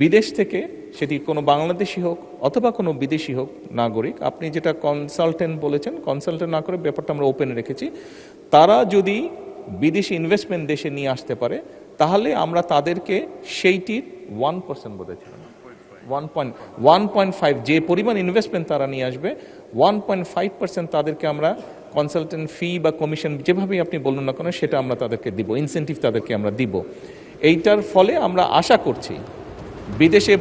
বিদেশ থেকে, সেটি কোনো বাংলাদেশি হোক অথবা কোনো বিদেশি হোক নাগরিক, আপনি যেটা কনসালটেন্ট বলেছেন, কনসালটেন্ট না করে ব্যাপারটা আমরা ওপেন রেখেছি, তারা যদি বিদেশি ইনভেস্টমেন্ট দেশে নিয়ে আসতে পারে তাহলে আমরা তাদেরকে সেইটির 1% বোধহয় ছিল 1.5 যে পরিমাণ ইনভেস্টমেন্ট তারা নিয়ে আসবে 1.5% তাদেরকে আমরা কনসালটেন্ট ফি বা কমিশন যেভাবেই আপনি বলুন না কেন সেটা আমরা তাদেরকে দিব, ইনসেন্টিভ তাদেরকে আমরা দিব। এইটার ফলে আমরা আশা করছি বিদেশে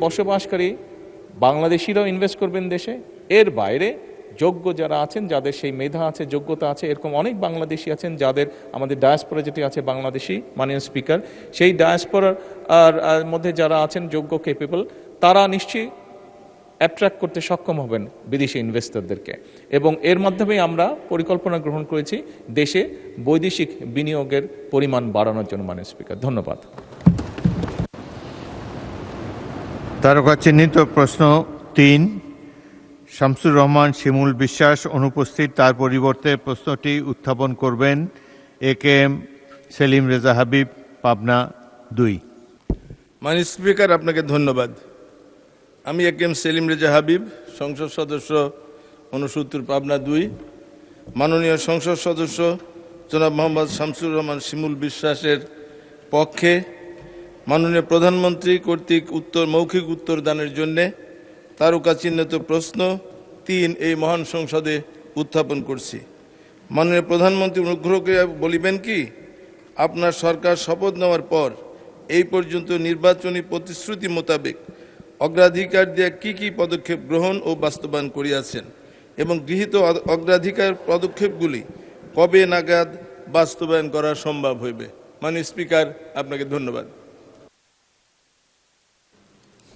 বসবাসকারী বাংলাদেশিরাও ইনভেস্ট করবেন দেশে। এর বাইরে যোগ্য যারা আছেন, যাদের সেই মেধা আছে, যোগ্যতা আছে, এরকম অনেক বাংলাদেশি আছেন যাদের আমাদের ডায়াসপোরা যেটি আছে বাংলাদেশি, মাননীয় স্পিকার, সেই ডায়াসপোরার মধ্যে যারা আছেন যোগ্য ক্যাপেবল, তারা নিশ্চয়ই অ্যাট্রাক্ট করতে সক্ষম হবেন বিদেশি ইনভেস্টরদেরকে। এবং এর মাধ্যমে আমরা পরিকল্পনা গ্রহণ করেছি দেশে বৈদেশিক বিনিয়োগের পরিমাণ বাড়ানোর জন্য। মাননীয় স্পিকার, ধন্যবাদ। তারকা চিহ্নিত প্রশ্ন 3, শামসুর রহমান শিমুল বিশ্বাস অনুপস্থিত, তার পরিবর্তে প্রশ্নটি উত্থাপন করবেন AKM সেলিম রেজা হাবিব, পাবনা 2। মাননীয় স্পিকার, আপনাকে ধন্যবাদ। আমি AKM সেলিম রেজা হাবিব, সংসদ সদস্য 69 পাবনা 2। মাননীয় সংসদ সদস্য জনাব মোহাম্মদ শামসুর রহমান শিমুল বিশ্বাসের পক্ষে মাননীয় প্রধানমন্ত্রী কর্তৃক মৌখিক উত্তর দানের জন্যে তারকা চিহ্নিত প্রশ্ন 3 এই মহান সংসদে উত্থাপন করছি। মাননীয় প্রধানমন্ত্রী অনুগ্রহ করে বলিবেন কি, আপনার সরকার শপথ নেওয়ার পর এই পর্যন্ত নির্বাচনী প্রতিশ্রুতি মোতাবেক অগ্রাধিকার দিয়ে কি পদক্ষেপ গ্রহণ ও বাস্তবায়ন করিয়াছেন এবং গৃহীত অগ্রাধিকার পদক্ষেপগুলি কবে নাগাদ বাস্তবায়ন করা সম্ভব হইবে? মাননীয় স্পিকার, আপনাকে ধন্যবাদ।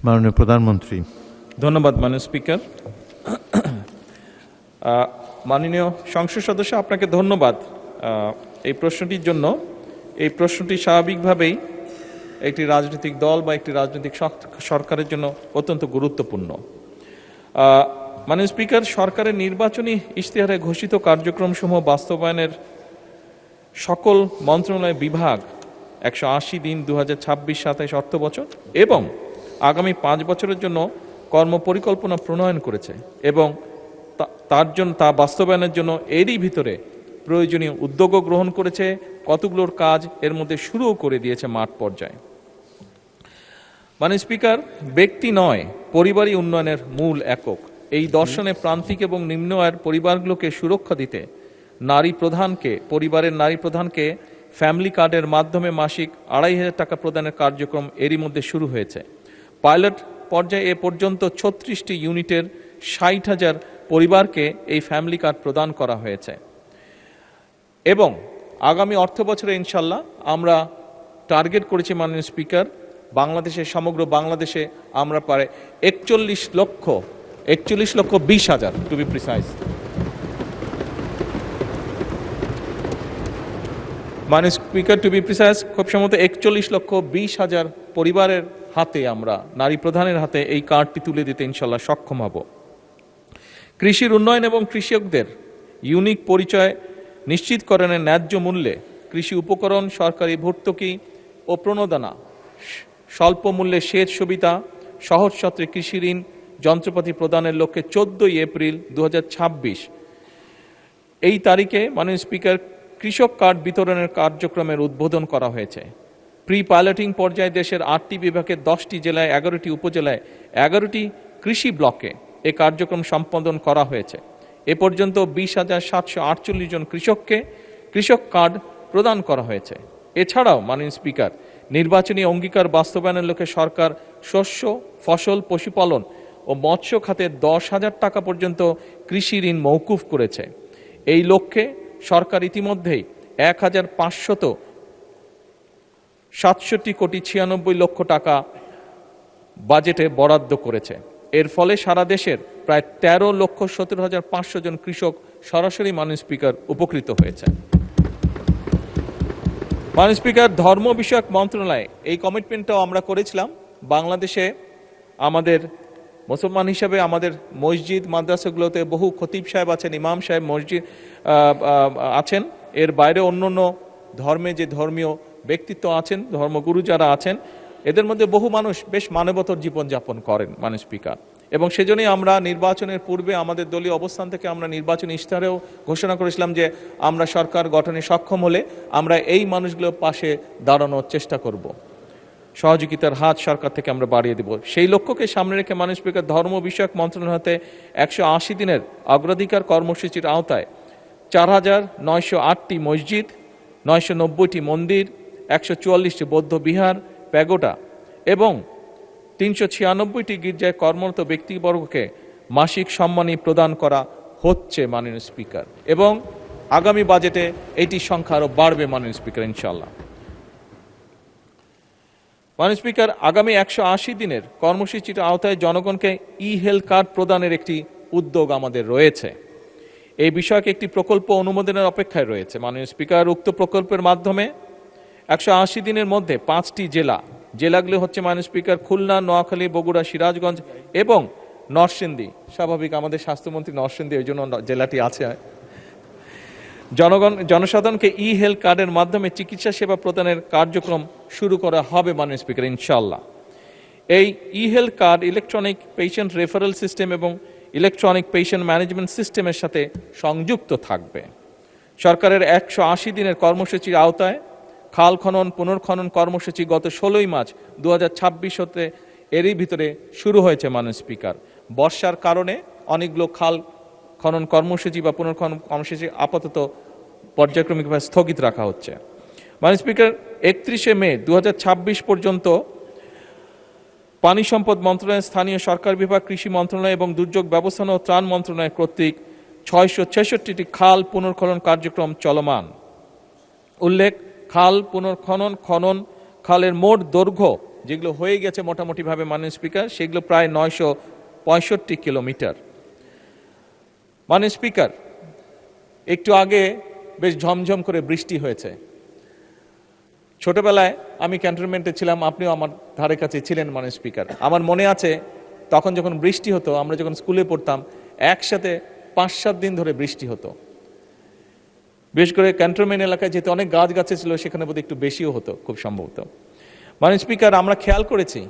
মাননীয় প্রধানমন্ত্রী। ধন্যবাদ মাননীয় স্পিকার। মাননীয় সংসদ সদস্য, আপনাকে ধন্যবাদ এই প্রশ্নটির জন্য। এই প্রশ্নটি স্বাভাবিকভাবেই একটি রাজনৈতিক দল বা একটি রাজনৈতিক সরকারের জন্য অত্যন্ত গুরুত্বপূর্ণ। মাননীয় স্পিকার, সরকারের নির্বাচনী ইশতেহারে ঘোষিত কার্যক্রমসমূহ বাস্তবায়নের সকল মন্ত্রণালয় বিভাগ 180 দিন 2026-27 অর্থ বছর এবং আগামী 5 বছরের জন্য কর্মপরিকল্পনা প্রণয়ন করেছে এবং তা বাস্তবায়নের জন্য এরই ভিতরে প্রয়োজনীয় উদ্যোগও গ্রহণ করেছে। কতগুলোর কাজ এর মধ্যে শুরুও করে দিয়েছে মাঠ পর্যায়ে। মাননীয় স্পিকার, ব্যক্তি নয় পরিবারই উন্নয়নের মূল একক। এই দর্শনে প্রান্তিক এবং নিম্ন আয়ের পরিবারগুলোকে সুরক্ষা দিতে পরিবারের নারী প্রধানকে ফ্যামিলি কার্ডের মাধ্যমে মাসিক 2500 টাকা প্রদানের কার্যক্রম এরই মধ্যে শুরু হয়েছে। পাইলট পর্যায়ে এ পর্যন্ত 36টি ইউনিটের 60,000 পরিবারকে এই ফ্যামিলি কার্ড প্রদান করা হয়েছে এবং আগামী অর্থ বছরে ইনশাল্লাহ আমরা টার্গেট করেছি মাননীয় স্পিকার, সমগ্র বাংলাদেশে আমরা প্রায় 41,20,000 টু বি প্রিসাইজ। মাননীয় স্পিকার, টু বি প্রিসাইজ খুব সম্ভবত 41,20,000 পরিবারের হাতে আমরা নারী প্রধানের হাতে এই কার্ডটি তুলে দিতে ইনশাল্লাহ সক্ষম হব। কৃষির উন্নয়ন এবং কৃষকদের ইউনিক পরিচয় নিশ্চিতকরণের ন্যায্য মূল্যে কৃষি উপকরণ, সরকারি ভর্তুকি ও প্রণোদনা, স্বল্প মূল্যে সেচ সুবিধা, সহজ শর্তে কৃষি ঋণ, যন্ত্রপাতি প্রদানের লক্ষ্যে 14 এপ্রিল 2026 এই তারিখে মাননীয় স্পিকার কৃষক কার্ড বিতরণের কার্যক্রমের উদ্বোধন করা হয়েছে। প্রি পাইলটিং পর্যায়ে দেশের 8টি বিভাগের 10টি জেলায়, 11টি উপজেলায়, 11টি কৃষি ব্লকে এ কার্যক্রম সম্পাদন করা হয়েছে। এ পর্যন্ত 20,748 জন কৃষককে কৃষক কার্ড প্রদান করা হয়েছে। এছাড়াও মাননীয় স্পিকার নির্বাচনী অঙ্গীকার বাস্তবায়নের লক্ষ্যে সরকার শস্য, ফসল, পশুপালন ও মৎস্য খাতে 10,000 টাকা পর্যন্ত কৃষি ঋণ মওকুফ করেছে। এই লক্ষ্যে সরকার ইতিমধ্যেই 1,567 কোটি 96 লক্ষ টাকা বাজেটে বরাদ্দ করেছে। এর ফলে সারা দেশের প্রায় 13,17,500 জন কৃষক সরাসরি মাননীয় স্পিকার উপকৃত হয়েছে। মাননীয় স্পিকার, ধর্ম বিষয়ক মন্ত্রণালয়ে এই কমিটমেন্টটাও আমরা করেছিলাম। বাংলাদেশে আমাদের মুসলমান হিসাবে আমাদের মসজিদ মাদ্রাসাগুলোতে বহু খতিব সাহেব আছেন, ইমাম সাহেব মসজিদ আছেন। এর বাইরে অন্য ধর্মে যে ধর্মীয় ব্যক্তিত্ব আছেন, ধর্মগুরু যারা আছেন, এদের মধ্যে বহু মানুষ বেশ মানবতর জীবনযাপন করেন মাননীয় স্পিকার। এবং সেজন্যই আমরা নির্বাচনের পূর্বে আমাদের দলীয় অবস্থান থেকে আমরা নির্বাচনী ইশতেহারেও ঘোষণা করেছিলাম যে আমরা সরকার গঠনে সক্ষম হলে আমরা এই মানুষগুলোর পাশে দাঁড়ানোর চেষ্টা করব, সহযোগিতার হাত সরকার থেকে আমরা বাড়িয়ে দেব। সেই লক্ষ্যকে সামনে রেখে মাননীয় স্পিকার ধর্ম বিষয়ক মন্ত্রণালয় হতে 180 দিনের অগ্রাধিকার কর্মসূচির আওতায় 4,908টি মসজিদ, 990টি মন্দির, 144টি বৌদ্ধ বিহার, প্যাগোডা এবং 396টি গির্জায় কর্মরত ব্যক্তিবর্গকে মাসিক সম্মানী প্রদান করা হচ্ছে মাননীয় স্পিকার। এবং আগামী বাজেটে এটির সংখ্যা আরও বাড়বে মাননীয় স্পিকার ইনশাআল্লাহ। মাননীয় স্পিকার, আগামী 180 দিনের কর্মসূচির আওতায় জনগণকে হেলথ কার্ড প্রদানের একটি উদ্যোগ আমাদের রয়েছে। এই বিষয়কে একটি প্রকল্প অনুমোদনের অপেক্ষায় রয়েছে মাননীয় স্পিকার। উক্ত প্রকল্পের মাধ্যমে 180 দিনের মধ্যে 5টি জেলাগুলি হচ্ছে মাননীয় স্পিকার খুলনা, নোয়াখালী, বগুড়া, সিরাজগঞ্জ এবং নরসিংদী। স্বাভাবিক, আমাদের স্বাস্থ্যমন্ত্রী নরসিংদী, ওই জন্য জেলাটি আছে। জনসাধারণকে হেলথ কার্ডের মাধ্যমে চিকিৎসা সেবা প্রদানের কার্যক্রম শুরু করা হবে মাননীয় স্পিকার ইনশাআল্লাহ। এই health card electronic patient referral system এবং ইলেকট্রনিক পেশেন্ট ম্যানেজমেন্ট সিস্টেমের সাথে সংযুক্ত থাকবে। সরকারের 180 দিনের কর্মসূচির আওতায় খাল খনন পুনর্খনন কর্মসূচি গত 16 মার্চ 2026 হতে এরই ভিতরে শুরু হয়েছে মাননীয় স্পিকার। বর্ষার কারণে অনেকগুলো খাল খনন কর্মসূচি বা পুনর্খনন কর্মসূচি আপাতত পর্যায়ক্রমিকভাবে স্থগিত রাখা হচ্ছে। মাননীয় স্পিকার, 31 মে 2026 পর্যন্ত পানি সম্পদ মন্ত্রণালয়, স্থানীয় সরকার বিভাগ, কৃষি মন্ত্রণালয় এবং দুর্যোগ ব্যবস্থাপনা ও ত্রাণ মন্ত্রণালয় কর্তৃক 666টি খাল পুনর্খনন কার্যক্রম চলমান। উল্লেখ, খাল খনন খালের মোট দৈর্ঘ্য যেগুলো হয়ে গেছে মোটামুটিভাবে মাননীয় স্পিকার, সেগুলো প্রায় 965 কিলোমিটার। মাননীয় স্পিকার, একটু আগে বেশ ঝমঝম করে বৃষ্টি হয়েছে। ছোটবেলায় আমি ক্যান্টনমেন্টে ছিলাম, আপনিও আমার ধারে কাছে ছিলেন মাননীয় স্পিকার। আমার মনে আছে তখন যখন বৃষ্টি হতো, আমরা যখন স্কুলে পড়তাম, একসাথে 5-7 দিন ধরে বৃষ্টি হতো। বিশেষ করে ক্যান্টনমেন্ট এলাকায় যেহেতু অনেক গাছে ছিল, সেখানে বোধহয় একটু বেশিও হতো খুব সম্ভবত। মাননীয় স্পিকার, আমরা খেয়াল করেছি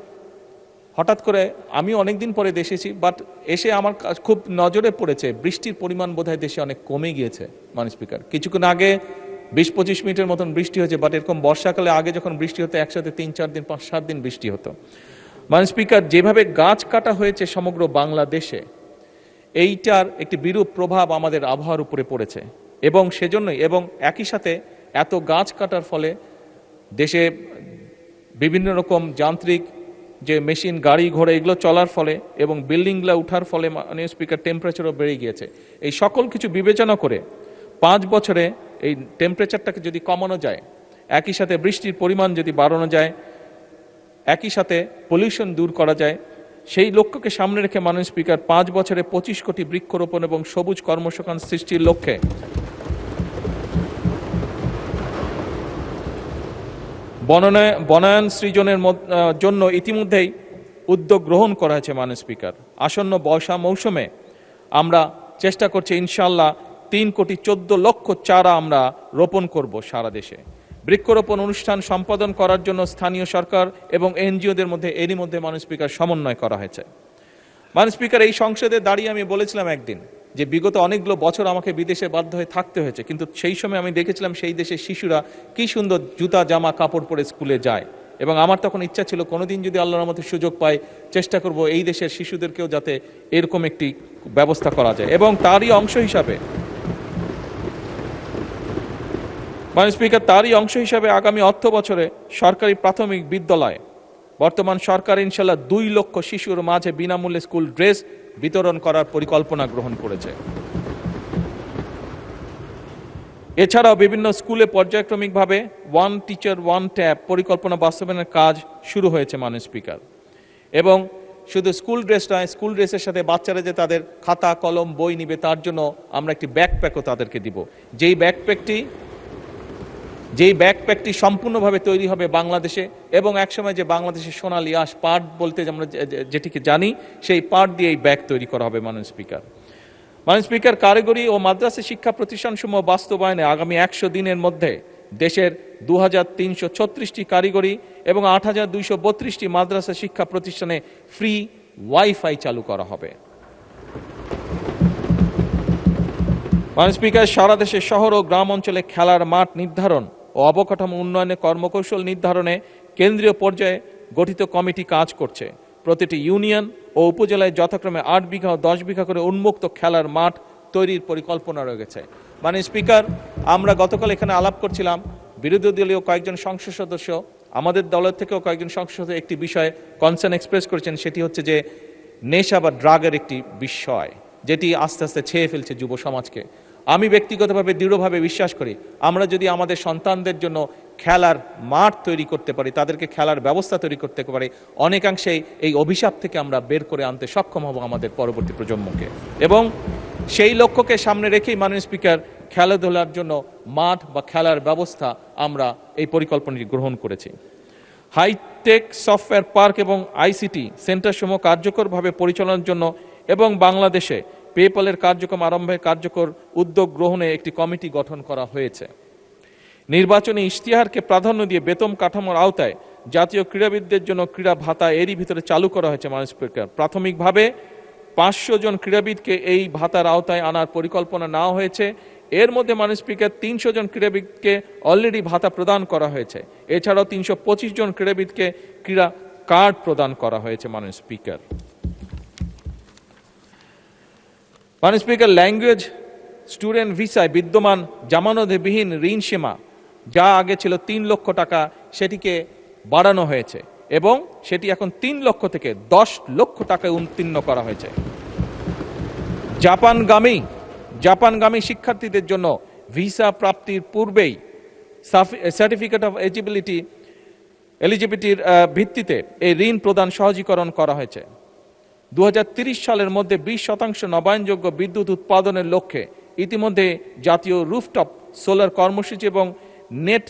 হঠাৎ করে, আমি অনেকদিন পরে দেশে এসেছি, বাট এসে আমার খুব নজরে পড়েছে বৃষ্টির পরিমাণ বোধহয় দেশে অনেক কমে গিয়েছে মাননীয় স্পিকার। কিছুক্ষণ আগে 20-25 মিনিটের মতন বৃষ্টি হয়েছে, বাট এরকম বর্ষাকালে আগে যখন বৃষ্টি হতো একসাথে 3-4 দিন 5-7 দিন বৃষ্টি হতো। মাননীয় স্পিকার, যেভাবে গাছ কাটা হয়েছে সমগ্র বাংলাদেশে, এইটার একটি বিরূপ প্রভাব আমাদের আবহাওয়ার উপরে পড়েছে এবং সেজন্যই এবং একই সাথে এত গাছ কাটার ফলে দেশে বিভিন্ন রকম যান্ত্রিক যে মেশিন, গাড়ি ঘোড়া এগুলো চলার ফলে এবং বিল্ডিংগুলো উঠার ফলে মাননীয় স্পিকার টেম্পারেচারও বেড়ে গিয়েছে। এই সকল কিছু বিবেচনা করে 5 বছরে এই টেম্পারেচারটাকে যদি কমানো যায়, একই সাথে বৃষ্টির পরিমাণ যদি বাড়ানো যায়, একই সাথে পলিউশন দূর করা যায়, সেই লক্ষ্যকে সামনে রেখে মাননীয় স্পিকার 5 বছরে 25 কোটি বৃক্ষরোপণ এবং সবুজ কর্মসংস্থান সৃষ্টির লক্ষ্যে বনায়ন সৃজনের জন্য ইতিমধ্যেই উদ্যোগ গ্রহণ করা হয়েছে মাননীয় স্পিকার। আসন্ন বর্ষা মৌসুমে আমরা চেষ্টা করছি ইনশাআল্লাহ 3,14,00,000 চারা আমরা রোপণ করব সারা দেশে। বৃক্ষরোপণ অনুষ্ঠান সম্পাদন করার জন্য স্থানীয় সরকার এবং এনজিওদের মধ্যে এরই মধ্যে মাননীয় স্পিকার সমন্বয় করা হয়েছে। মাননীয় স্পিকার, এই সংসদে দাঁড়িয়ে আমি বলেছিলাম একদিন যে বিগত অনেকগুলো বছর আমাকে বিদেশে বাধ্য হয়ে থাকতে হয়েছে, কিন্তু সেই সময় আমি দেখেছিলাম সেই দেশের শিশুরা কি সুন্দর জুতা জামা কাপড় পরে স্কুলে যায়, এবং আমার তখন ইচ্ছা ছিল কোনোদিন যদি আল্লাহর রহমতে সুযোগ পাই চেষ্টা করব এই দেশের শিশুদেরকেও যাতে এরকম একটি ব্যবস্থা করা যায়। এবং তারই অংশ হিসাবে মাননীয় স্পিকার, আগামী অর্থ বছরে সরকারি প্রাথমিক বিদ্যালয়ে বর্তমান সরকার ইনশাল্লাহ 2 লক্ষ শিশুর মাঝে বিনামূল্যে স্কুল ড্রেস বিতরণ করার পরিকল্পনা গ্রহণ করেছে। এছাড়াও বিভিন্ন স্কুলে পর্যায়ক্রমিকভাবে 1 টিচার 1 ট্যাব পরিকল্পনা বাস্তবায়নের কাজ শুরু হয়েছে মাননীয় স্পিকার। এবং শুধু স্কুল ড্রেস নয়, স্কুল ড্রেসের সাথে বাচ্চারা যে তাদের খাতা কলম বই নিবে তার জন্য আমরা একটি ব্যাকপ্যাকও তাদেরকে দিব, যেই ব্যাকপ্যাকটি সম্পূর্ণভাবে তৈরি হবে বাংলাদেশে, এবং একসময় যে বাংলাদেশের সোনালী আঁশ পাট বলতে আমরা যেটিকে জানি সেই পাট দিয়ে এই ব্যাগ তৈরি করা হবে মাননীয় স্পিকার। মাননীয় স্পিকার, কারিগরি ও মাদ্রাসা শিক্ষা প্রতিষ্ঠানসমূহ বাস্তবায়নে আগামী 100 দিনের মধ্যে দেশের 2336টি কারিগরি এবং 8232টি মাদ্রাসা শিক্ষা প্রতিষ্ঠানে ফ্রি ওয়াইফাই চালু করা হবে। মাননীয় স্পিকার, সারা দেশে শহর ও গ্রাম অঞ্চলে খেলার মাঠ নির্ধারণ ও অবকাঠামো উন্নয়নে কর্মকৌশল নির্ধারণে কেন্দ্রীয় পর্যায়ে গঠিত কমিটি কাজ করছে। প্রতিটি ইউনিয়ন ও উপজেলায় যথাক্রমে 8 বিঘা ও 10 বিঘা করে উন্মুক্ত খেলার মাঠ তৈরির পরিকল্পনা রয়েছে। মাননীয় স্পিকার, আমরা গতকাল এখানে আলাপ করছিলাম, বিরোধী দলীয় কয়েকজন সংসদ সদস্য, আমাদের দলের থেকেও কয়েকজন সংসদ সদস্য একটি বিষয়ে কনসার্ন এক্সপ্রেস করেছেন, সেটি হচ্ছে যে নেশা বা ড্রাগের একটি বিষয় যেটি আস্তে আস্তে ছেয়ে ফেলছে যুব সমাজকে। আমি ব্যক্তিগতভাবে দৃঢ়ভাবে বিশ্বাস করি আমরা যদি আমাদের সন্তানদের জন্য খেলার মাঠ তৈরি করতে পারি, তাদেরকে খেলার ব্যবস্থা তৈরি করতে পারি, অনেকাংশেই এই অভিশাপ থেকে আমরা বের করে আনতে সক্ষম হব আমাদের পরবর্তী প্রজন্মকে। এবং সেই লক্ষ্যকে সামনে রেখেই মাননীয় স্পিকার খেলাধুলার জন্য মাঠ বা খেলার ব্যবস্থা আমরা এই পরিকল্পনাটি গ্রহণ করেছি। হাইটেক সফটওয়্যার পার্ক এবং আইসিটি সেন্টারসমূহ কার্যকরভাবে পরিচালনার জন্য এবং বাংলাদেশে পেপ্যালের কার্যক্রম আরম্ভের কার্যকর উদ্যোগ গ্রহণে একটি কমিটি গঠন করা হয়েছে। নির্বাচনী ইশতেহারকে প্রাধান্য দিয়ে বেতন কাঠামোর আওতায় জাতীয় ক্রীড়াবিদদের জন্য ক্রীড়া ভাতা এরই ভিতরে চালু করা হয়েছে মাননীয় স্পিকার। প্রাথমিকভাবে 500 জন ক্রীড়াবিদকে এই ভাতার আওতায় আনার পরিকল্পনা নেওয়া হয়েছে। এর মধ্যে মাননীয় স্পিকার 300 জন ক্রীড়াবিদকে অলরেডি ভাতা প্রদান করা হয়েছে। এছাড়াও 325 জন ক্রীড়াবিদকে ক্রীড়া কার্ড প্রদান করা হয়েছে মাননীয় স্পিকার। মাননীয় স্পিকার, ল্যাঙ্গুয়েজ স্টুডেন্ট ভিসায় বিদ্যমান জামানতবিহীন ঋণ সীমা যা আগে ছিল 3 লক্ষ টাকা সেটিকে বাড়ানো হয়েছে এবং সেটি এখন 3 লক্ষ থেকে 10 লক্ষ টাকায় উত্তীর্ণ করা হয়েছে। জাপানগামী শিক্ষার্থীদের জন্য ভিসা প্রাপ্তির পূর্বেই সার্টিফিকেট অফ এলিজিবিলিটির ভিত্তিতে এই ঋণ প্রদান সহজীকরণ করা হয়েছে। 2030 সালের মধ্যে 20% নবায়নযোগ্য বিদ্যুৎ উৎপাদনের লক্ষ্যে ইতিমধ্যে জাতীয় রুফটপ সোলার কর্মসূচি এবং নেট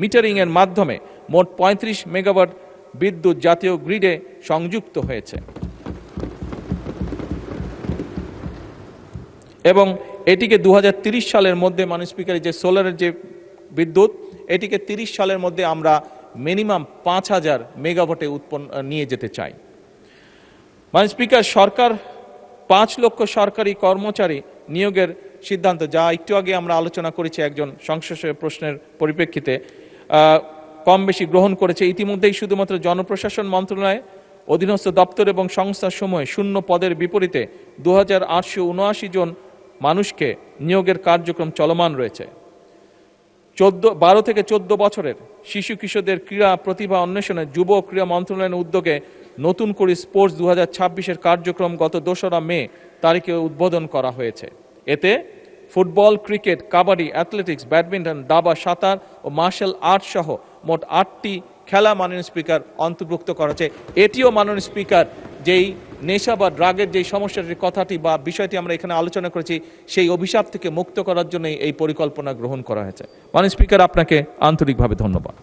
মিটারিং এর মাধ্যমে মোট 35 মেগাওয়াট বিদ্যুৎ জাতীয় গ্রিডে সংযুক্ত হয়েছে এবং এটিকে 2030 সালের মধ্যে মাননীয় স্পিকার যে সোলারের যে বিদ্যুৎ এটিকে 30 সালের মধ্যে আমরা মিনিমাম 5000 মেগাওয়াটে উৎপন্ন নিয়ে যেতে চাই। মাননীয় স্পিকার, সরকার 5 লক্ষ সরকারি কর্মচারী নিয়োগের সিদ্ধান্ত, যা একটু আগে আমরা আলোচনা করেছি একজন সংসদ প্রশ্নের পরিপ্রেক্ষিতে, কম বেশি গ্রহণ করেছে। ইতিমধ্যেই শুধুমাত্র জনপ্রশাসন মন্ত্রণালয় অধীনস্থ দপ্তর এবং সংস্থাসমূহে শূন্য পদের বিপরীতে 2879 জন মানুষকে নিয়োগের কার্যক্রম চলমান রয়েছে। 12 থেকে 14 বছরের শিশু কিশোরদের ক্রীড়া প্রতিভা অন্বেষণে যুব ক্রীড়া মন্ত্রণালয়ের উদ্যোগে নতুন করে স্পোর্টস 2026-এর কার্যক্রম গত 2রা মে তারিখে উদ্বোধন করা হয়েছে। এতে football, cricket, kabaddi, athletics, badminton, দাবা, সাঁতার ও মার্শাল আর্ট সহ মোট 8টি খেলা মাননীয় স্পিকার অন্তর্ভুক্ত করা হয়েছে। এটিও মাননীয় স্পিকার যেই নেশা বা ড্রাগের যেই সমস্যাটির কথাটি বা বিষয়টি আমরা এখানে আলোচনা করেছি সেই অভিশাপ থেকে মুক্ত করার জন্য এই পরিকল্পনা গ্রহণ করা হয়েছে। মাননীয় স্পিকার, আপনাকে আন্তরিকভাবে ধন্যবাদ।